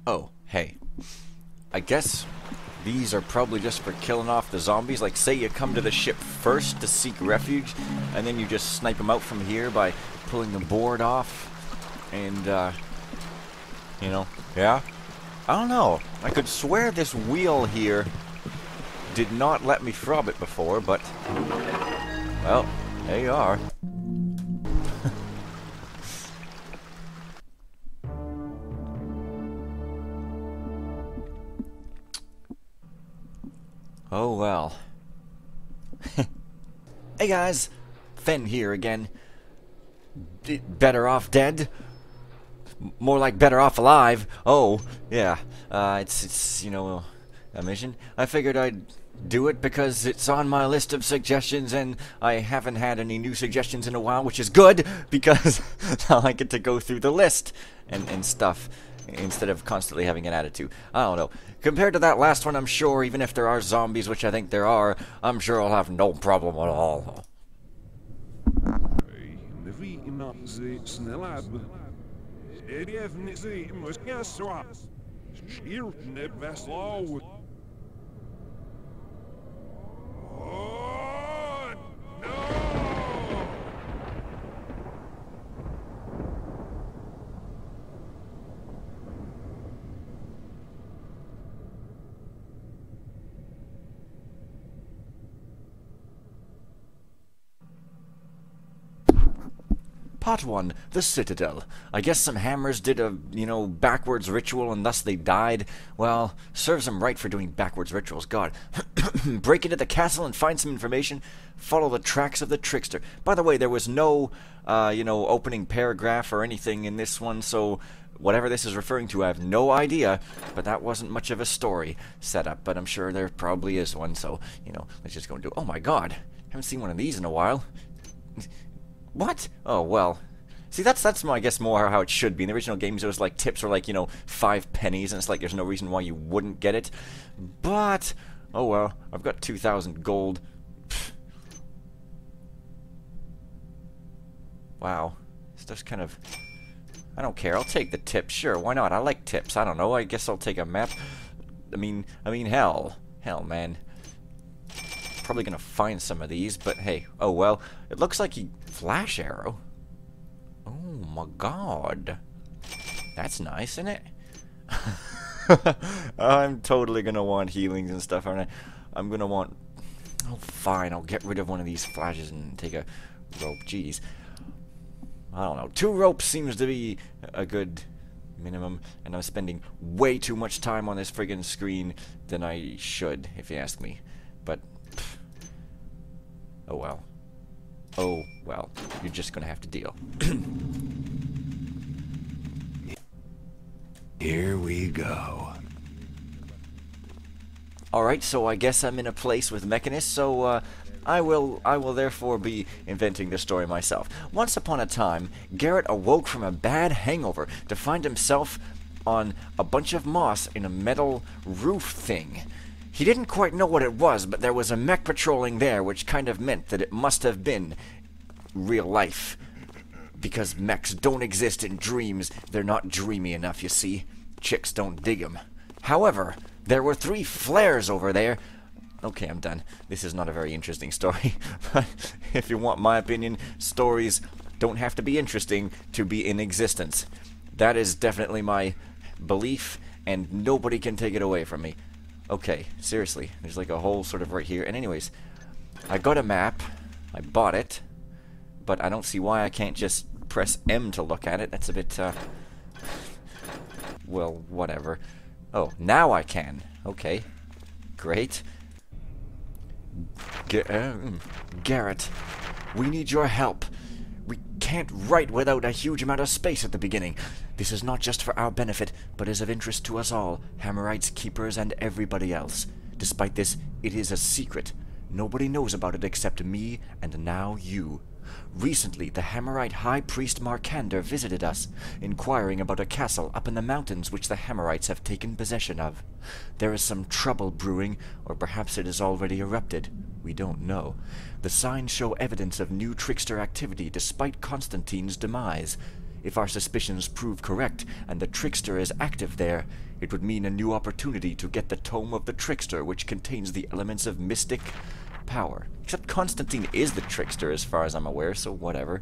Oh, hey. I guess these are probably just for killing off the zombies. Like, say you come to the ship first to seek refuge, and then you just snipe them out from here by pulling the board off. And, you know, yeah? I don't know. I could swear this wheel here did not let me throb it before, but, well, there you are. Oh well. Hey guys, Fen here again. Better off dead? More like better off alive. Oh, yeah. It's you know, a mission. I figured I'd do it because it's on my list of suggestions, and I haven't had any new suggestions in a while, which is good because now I get to go through the list and stuff instead of constantly having an attitude. I don't know. Compared to that last one, I'm sure, even if there are zombies, which I think there are, I'm sure I'll have no problem at all. Part 1, the Citadel. I guess some hammers did a, backwards ritual and thus they died. Well, serves them right for doing backwards rituals, God. Break into the castle and find some information. Follow the tracks of the trickster. By the way, there was no, opening paragraph or anything in this one, so whatever this is referring to, I have no idea. But that wasn't much of a story setup, but I'm sure there probably is one, so, let's just go and do it. Oh my God, haven't seen one of these in a while. What? Oh, well. See, that's I guess more how it should be. In the original games, it was like tips were like, 5 pennies, and it's like there's no reason why you wouldn't get it. But, oh well, I've got 2,000 gold. Pfft. Wow. It's just kind of... I don't care. I'll take the tips. Sure, why not? I like tips. I don't know. I guess I'll take a map. I mean, hell. Hell, man. Probably gonna find some of these, but hey, oh well. It looks like he flash arrow. Oh my God, that's nice, isn't it? I'm totally gonna want healings and stuff, aren't I? I'm gonna want. Oh, fine. I'll get rid of one of these flashes and take a rope. Jeez, I don't know. 2 ropes seems to be a good minimum, and I'm spending way too much time on this friggin' screen than I should, if you ask me. But. Oh well. Oh well. You're just gonna have to deal. Here we go. Alright, so I guess I'm in a place with mechanists, so I will therefore be inventing the story myself. Once upon a time, Garrett awoke from a bad hangover to find himself on a bunch of moss in a metal roof thing. He didn't quite know what it was, but there was a mech patrolling there, which kind of meant that it must have been real life. Because mechs don't exist in dreams. They're not dreamy enough, you see. Chicks don't dig 'em. However, there were 3 flares over there. Okay, I'm done. This is not a very interesting story. But if you want my opinion, stories don't have to be interesting to be in existence. That is definitely my belief, and nobody can take it away from me. Okay, seriously, there's like a hole sort of right here. And anyways, I got a map. I bought it. But I don't see why I can't just press M to look at it. That's a bit, well, whatever. Oh, now I can. Okay. Great. Garrett, we need your help. We can't write without a huge amount of space at the beginning. This is not just for our benefit, but is of interest to us all, Hammerites, Keepers, and everybody else. Despite this, it is a secret. Nobody knows about it except me, and now you. Recently, the Hammerite High Priest Markander visited us, inquiring about a castle up in the mountains which the Hammerites have taken possession of. There is some trouble brewing, or perhaps it has already erupted. We don't know. The signs show evidence of new trickster activity despite Constantine's demise. If our suspicions prove correct, and the trickster is active there, it would mean a new opportunity to get the Tome of the Trickster, which contains the elements of mystic power. Except Constantine is the trickster, as far as I'm aware, so whatever.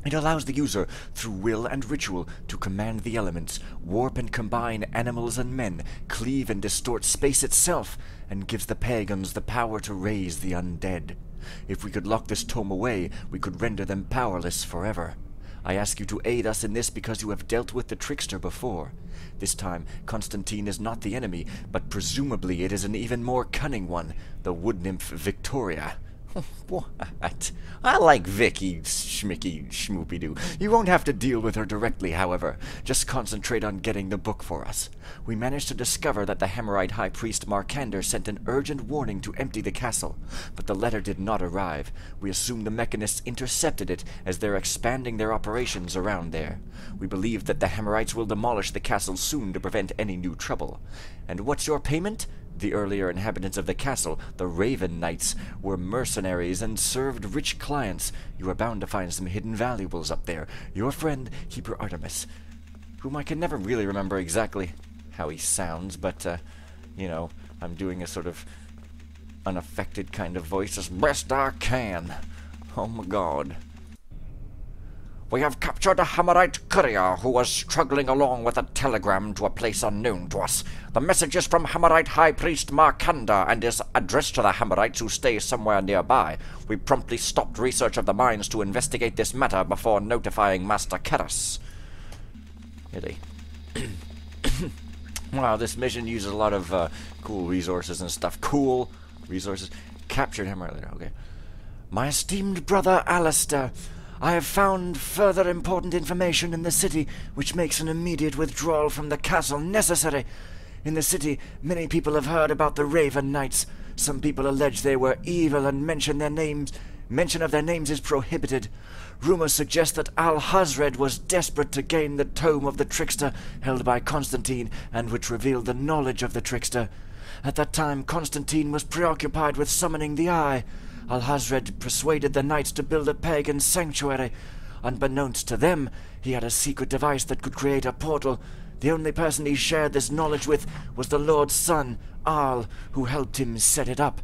It allows the user, through will and ritual, to command the elements, warp and combine animals and men, cleave and distort space itself, and gives the pagans the power to raise the undead. If we could lock this tome away, we could render them powerless forever. I ask you to aid us in this because you have dealt with the trickster before. This time, Constantine is not the enemy, but presumably it is an even more cunning one, the wood nymph Victoria. What? I like Vicky, Schmicky, Schmoopy-Doo. You won't have to deal with her directly, however. Just concentrate on getting the book for us. We managed to discover that the Hammerite High Priest Markander sent an urgent warning to empty the castle, but the letter did not arrive. We assume the Mechanists intercepted it, as they're expanding their operations around there. We believe that the Hammerites will demolish the castle soon to prevent any new trouble. And what's your payment? The earlier inhabitants of the castle, the Raven Knights, were mercenaries and served rich clients. You are bound to find some hidden valuables up there. Your friend, Keeper Artemis, whom I can never really remember exactly how he sounds, but, you know, I'm doing a sort of unaffected kind of voice as best I can. Oh my god. We have captured a Hammerite courier who was struggling along with a telegram to a place unknown to us. The message is from Hammerite High Priest Markander and is addressed to the Hammerites who stay somewhere nearby. We promptly stopped research of the mines to investigate this matter before notifying Master Keras. Really? Wow, this mission uses a lot of cool resources and stuff. Cool resources. Captured Hammerite, okay. My esteemed brother Alistair, I have found further important information in the city which makes an immediate withdrawal from the castle necessary. In the city, many people have heard about the Raven Knights. Some people allege they were evil and mention of their names is prohibited. Rumors suggest that Alhazred was desperate to gain the Tome of the Trickster held by Constantine, and which revealed the knowledge of the Trickster. At that time, Constantine was preoccupied with summoning the Eye. Alhazred persuaded the knights to build a pagan sanctuary. Unbeknownst to them, he had a secret device that could create a portal. The only person he shared this knowledge with was the Lord's son, Al, who helped him set it up.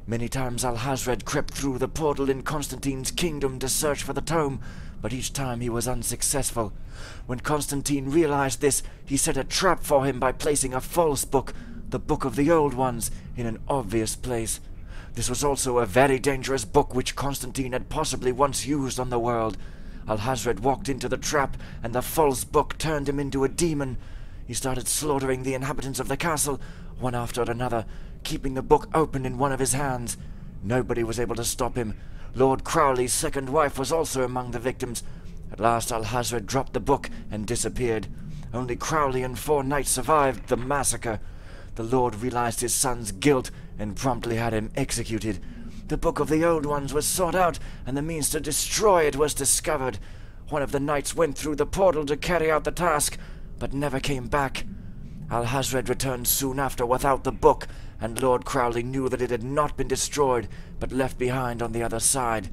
Many times Alhazred crept through the portal in Constantine's kingdom to search for the tome, but each time he was unsuccessful. When Constantine realized this, he set a trap for him by placing a false book, the Book of the Old Ones, in an obvious place. This was also a very dangerous book which Constantine had possibly once used on the world. Alhazred walked into the trap, and the false book turned him into a demon. He started slaughtering the inhabitants of the castle, one after another, keeping the book open in one of his hands. Nobody was able to stop him. Lord Crowley's second wife was also among the victims. At last Alhazred dropped the book and disappeared. Only Crowley and 4 knights survived the massacre. The Lord realized his son's guilt and promptly had him executed. The Book of the Old Ones was sought out, and the means to destroy it was discovered. One of the knights went through the portal to carry out the task, but never came back. Alhazred returned soon after without the book, and Lord Crowley knew that it had not been destroyed, but left behind on the other side.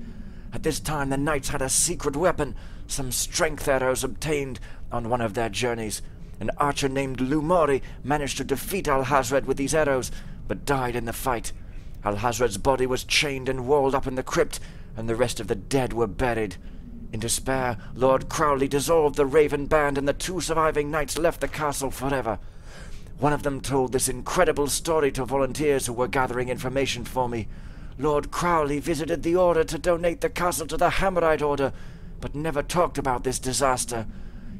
At this time the knights had a secret weapon, some strength arrows obtained on one of their journeys. An archer named Lumori managed to defeat Alhazred with these arrows, but died in the fight. Alhazred's body was chained and walled up in the crypt, and the rest of the dead were buried. In despair, Lord Crowley dissolved the Raven Band, and the 2 surviving knights left the castle forever. One of them told this incredible story to volunteers who were gathering information for me. Lord Crowley visited the Order to donate the castle to the Hammerite Order, but never talked about this disaster.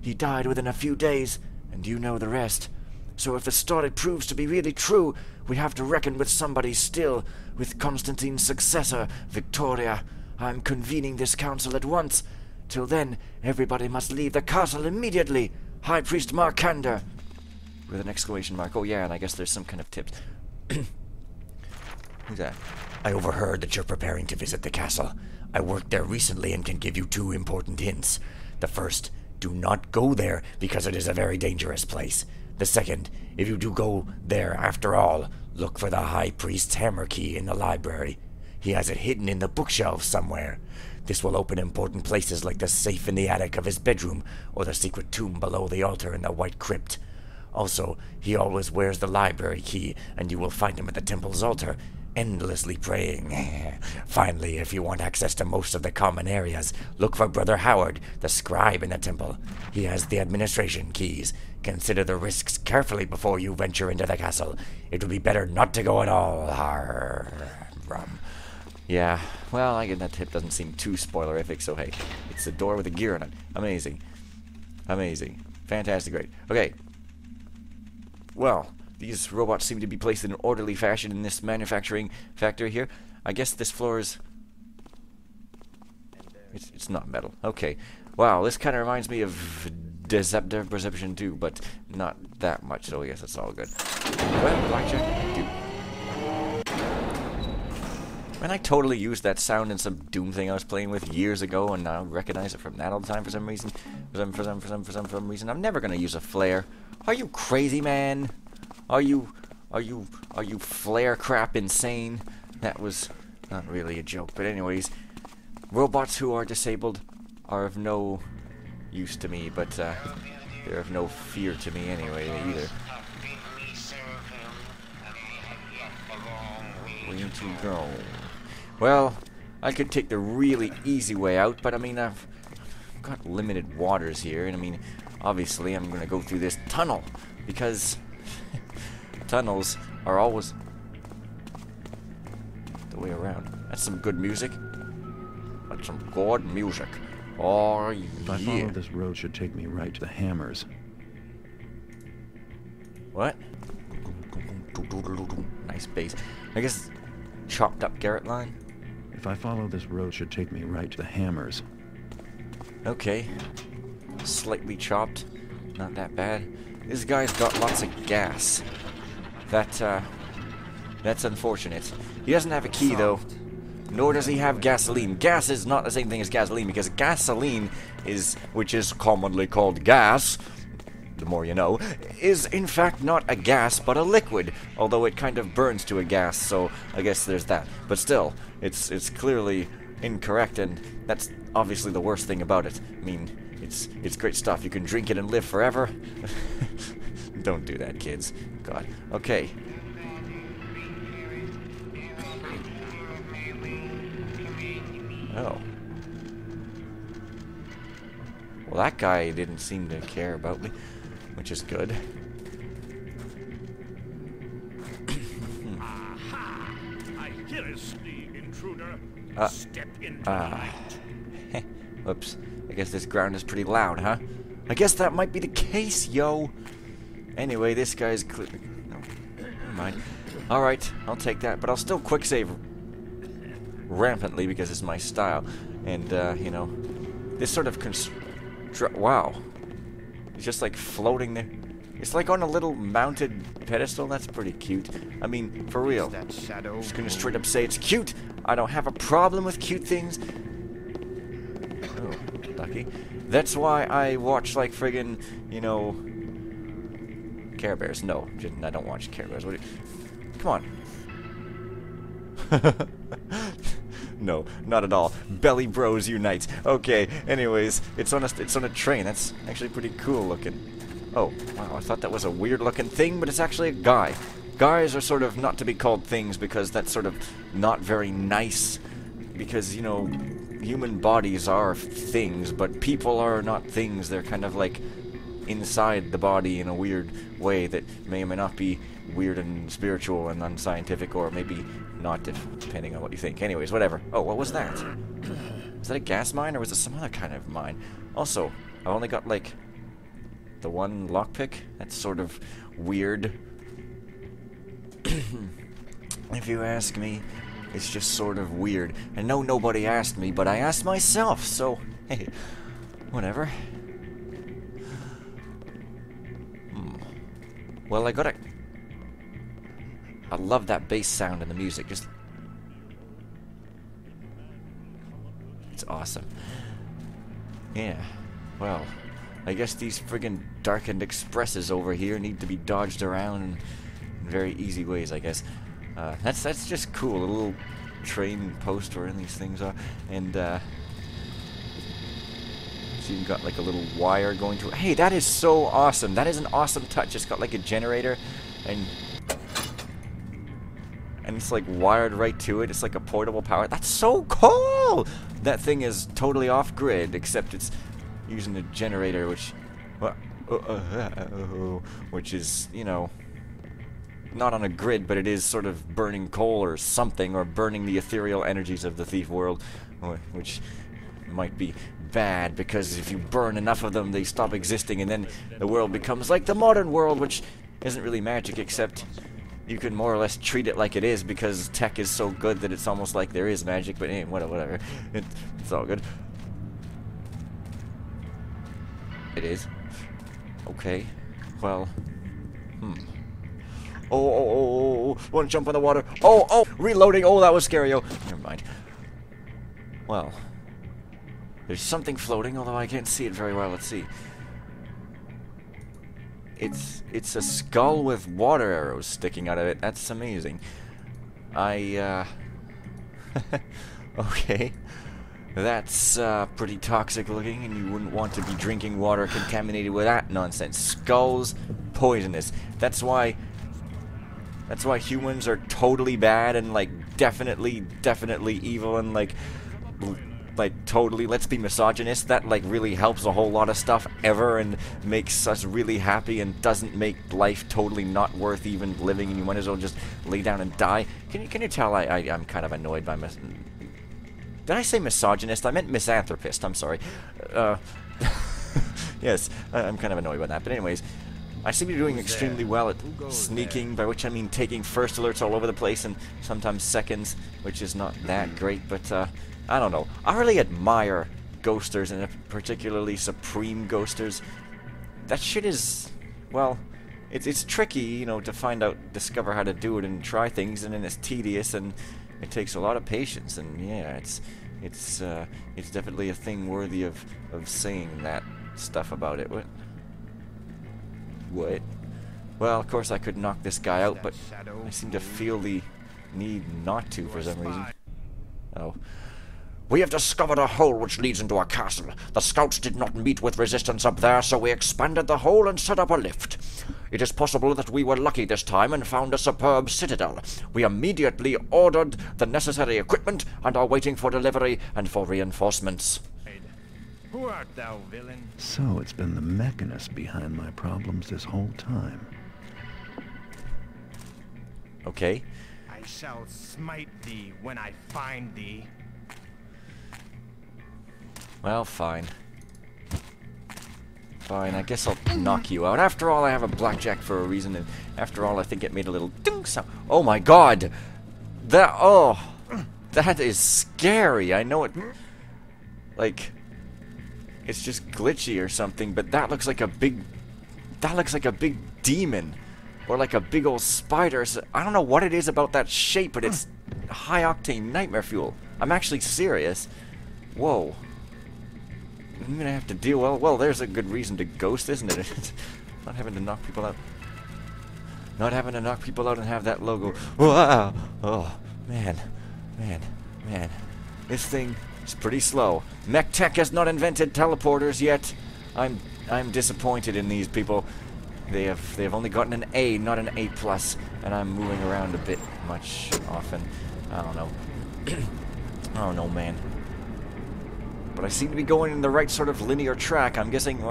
He died within a few days, and you know the rest. So if the story proves to be really true, we have to reckon with somebody still, with Constantine's successor, Victoria. I'm convening this council at once. Till then, everybody must leave the castle immediately. High Priest Markander. With an exclamation mark. Oh yeah, and I guess there's some kind of tips. Who's that? I overheard that you're preparing to visit the castle. I worked there recently and can give you 2 important hints. The first, do not go there because it is a very dangerous place. The second, if you do go there after all, look for the High Priest's hammer key in the library. He has it hidden in the bookshelf somewhere. This will open important places like the safe in the attic of his bedroom or the secret tomb below the altar in the White Crypt. Also, he always wears the library key, and you will find him at the temple's altar, endlessly praying. Finally, if you want access to most of the common areas, look for Brother Howard, the scribe in the temple. He has the administration keys. Consider the risks carefully before you venture into the castle. It would be better not to go at all. Yeah, well, I get that tip doesn't seem too spoilerific, so hey, it's a door with a gear on it. Amazing. Amazing. Fantastic, great. Okay. Well, these robots seem to be placed in an orderly fashion in this manufacturing factory here. I guess this floor is... It's not metal. Okay. Wow, this kind of reminds me of Deceptive Perception 2, but not that much, so I guess it's all good. Well, blackjack? Dude. Man, I totally used that sound in some Doom thing I was playing with years ago, and I recognize it from that all the time for some reason. For some reason. I'm never gonna use a flare. Are you crazy, man? Are you flare crap insane? That was not really a joke, but anyways, robots who are disabled are of no use to me, but they're of no fear to me anyway either. Where to go? Well, I could take the really easy way out, but I mean, I've got limited waters here, and I mean, obviously I'm gonna go through this tunnel, because tunnels are always the way around. That's some good music. That's some good music. Oh, yeah. If I follow this road, should take me right to the hammers. What? Nice bass. I guess chopped up Garrett line. If I follow this road, should take me right to the hammers. Okay. Slightly chopped. Not that bad. This guy's got lots of gas. That's unfortunate. He doesn't have a key, though. Nor does he have gasoline. Gas is not the same thing as gasoline, because gasoline is, which is commonly called gas, the more you know, is in fact not a gas, but a liquid. Although it kind of burns to a gas, so I guess there's that. But still, it's clearly incorrect, and that's obviously the worst thing about it. I mean, it's great stuff. You can drink it and live forever. Don't do that, kids. God. Okay. Oh. Well, that guy didn't seem to care about me, which is good. Aha! I hear the intruder. Step into the light. Whoops. I guess this ground is pretty loud, huh? I guess that might be the case, yo. Anyway, this guy's no, never mind. Alright, I'll take that, but I'll still quick save rampantly because it's my style. And, you know, this sort of wow. It's just like floating there. It's like on a little mounted pedestal. That's pretty cute. I mean, for real. That shadow. I'm just gonna straight up say it's cute. I don't have a problem with cute things. Oh, lucky. That's why I watch, like, friggin', you know, Care Bears. No, I don't watch Care Bears. What do you... Come on. No, not at all. Belly Bros unite. Okay. Anyways, it's on a train. That's actually pretty cool looking. Oh, wow. I thought that was a weird looking thing, but it's actually a guy. Guys are sort of not to be called things because that's sort of not very nice. Because, you know, human bodies are things, but people are not things. They're kind of like inside the body in a weird way that may or may not be weird and spiritual and unscientific, or maybe not, depending on what you think. Anyways, whatever. Oh, what was that? Is that a gas mine, or was it some other kind of mine? Also, I've only got, like, the one lockpick. That's sort of weird. If you ask me, it's just sort of weird. And no, nobody asked me, but I asked myself, so, hey, whatever. Well, I love that bass sound in the music. Just, it's awesome. Yeah. Well, I guess these friggin' darkened expresses over here need to be dodged around in very easy ways, I guess. That's just cool. A little train post where these things are. And It's even got like a little wire going to it. Hey, that is so awesome. That is an awesome touch. It's got like a generator and it's like wired right to it. It's like a portable power. That's so cool! That thing is totally off grid, except it's using a generator, which is, you know, not on a grid, but it is sort of burning coal or something, or burning the ethereal energies of the thief world, which might be bad, because if you burn enough of them, they stop existing, and then the world becomes like the modern world, which isn't really magic, except you can more or less treat it like it is, because tech is so good that it's almost like there is magic, but hey, whatever. It's all good. It is. Okay. Well. Oh, want to jump in the water. Oh, reloading. Oh, that was scary. Oh, never mind. Well. There's something floating, although I can't see it very well. Let's see. It's a skull with water arrows sticking out of it. That's amazing. Okay. That's pretty toxic looking, and you wouldn't want to be drinking water contaminated with that nonsense. Skulls, poisonous. That's why humans are totally bad and like definitely evil and like totally, let's be misogynist. That like really helps a whole lot of stuff ever and makes us really happy and doesn't make life totally not worth even living, and you might as well just lay down and die. Can you tell I'm kind of annoyed by did I say misogynist? I meant misanthropist. I'm sorry. Yes, I'm kind of annoyed by that. But anyways, I seem to be doing extremely well at sneaking, by which I mean taking first alerts all over the place and sometimes seconds, which is not that great, but I don't know. I really admire ghosters, and particularly supreme ghosters. That shit is, well, it's tricky, you know, to discover how to do it and try things, and then it's tedious and it takes a lot of patience, and yeah, it's definitely a thing worthy of saying that stuff about it. What? Well, of course I could knock this guy out, but I seem to feel the need not to for some reason. Oh. We have discovered a hole which leads into a castle. The scouts did not meet with resistance up there, so we expanded the hole and set up a lift. It is possible that we were lucky this time and found a superb citadel. We immediately ordered the necessary equipment and are waiting for delivery and for reinforcements. Who art thou, villain? So it's been the mechanist behind my problems this whole time. Okay. I shall smite thee when I find thee. Well, fine. Fine, I guess I'll knock you out. After all, I have a blackjack for a reason, and after all, I think it made a little ding sound. Oh my god! That is scary. I know it, like, it's just glitchy or something, but that looks like a big demon. Or like a big old spider. So I don't know what it is about that shape, but it's high-octane nightmare fuel. I'm actually serious. Whoa. I'm gonna have to deal well, there's a good reason to ghost, isn't it? Not having to knock people out. Not having to knock people out and have that logo. Wow! Oh, man. This thing is pretty slow. Mech Tech has not invented teleporters yet. I'm disappointed in these people. They have only gotten an A, not an A+, and I'm moving around a bit much often. I don't know. I don't know, man. But I seem to be going in the right sort of linear track. I'm guessing,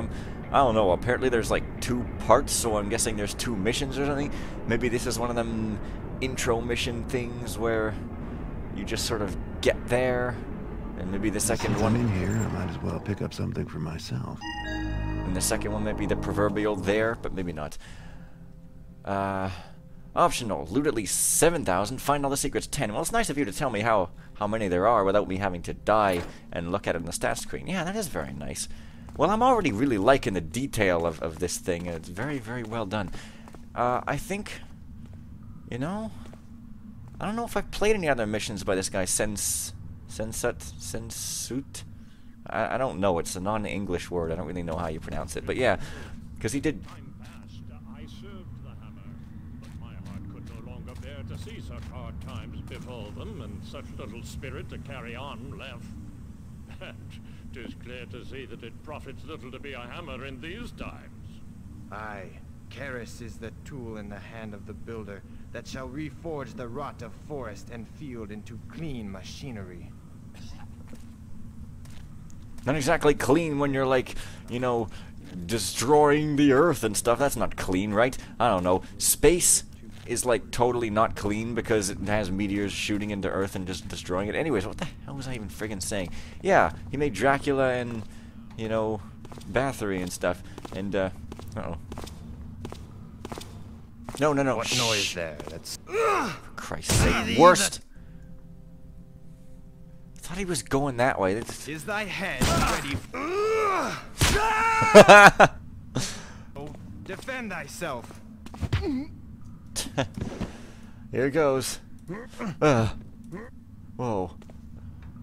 I don't know, apparently there's like 2 parts, so I'm guessing there's 2 missions or something. Maybe this is one of them intro mission things where you just sort of get there, and maybe the second Since one... I'm in here, I might as well pick up something for myself. And the second one might be the proverbial there, but maybe not. Optional. Loot at least 7,000. Find all the secrets 10. Well, it's nice of you to tell me how many there are without me having to die and look at it on the stat screen. Yeah, that is very nice. Well, I'm already really liking the detail of this thing. It's very, very well done. I think, you know, I don't know if I've played any other missions by this guy, Sensut? I don't know. It's a non-English word. I don't really know how you pronounce it. But yeah, because he did... I served the hammer, but my heart could no longer bear to see such hard times befall them, and such little spirit to carry on left. 'Tis clear to see that it profits little to be a hammer in these times. Aye, Karis is the tool in the hand of the builder that shall reforge the rot of forest and field into clean machinery. Not exactly clean when you're like, you know, destroying the earth and stuff. That's not clean, right? I don't know. Space is like totally not clean because it has meteors shooting into Earth and just destroying it. Anyways, what the hell was I even friggin' saying? Yeah, he made Dracula and, you know, Bathory and stuff. And, uh-oh. No. What noise there? That's... For Christ's sake. Worst! I thought he was going that way. Is thy head ready? Oh, defend thyself. Here it goes. Whoa.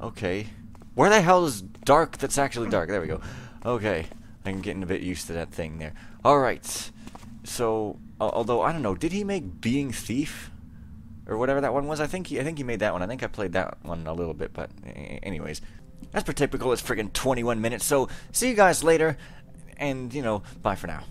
Okay. Where the hell is dark that's actually dark? There we go. Okay. I'm getting a bit used to that thing there. Alright. So, although, I don't know, did he make Being Thief? Or whatever that one was? I think he made that one. I think I played that one a little bit, but anyways. That's pretty typical. It's friggin' 21 minutes. So, see you guys later. And, you know, bye for now.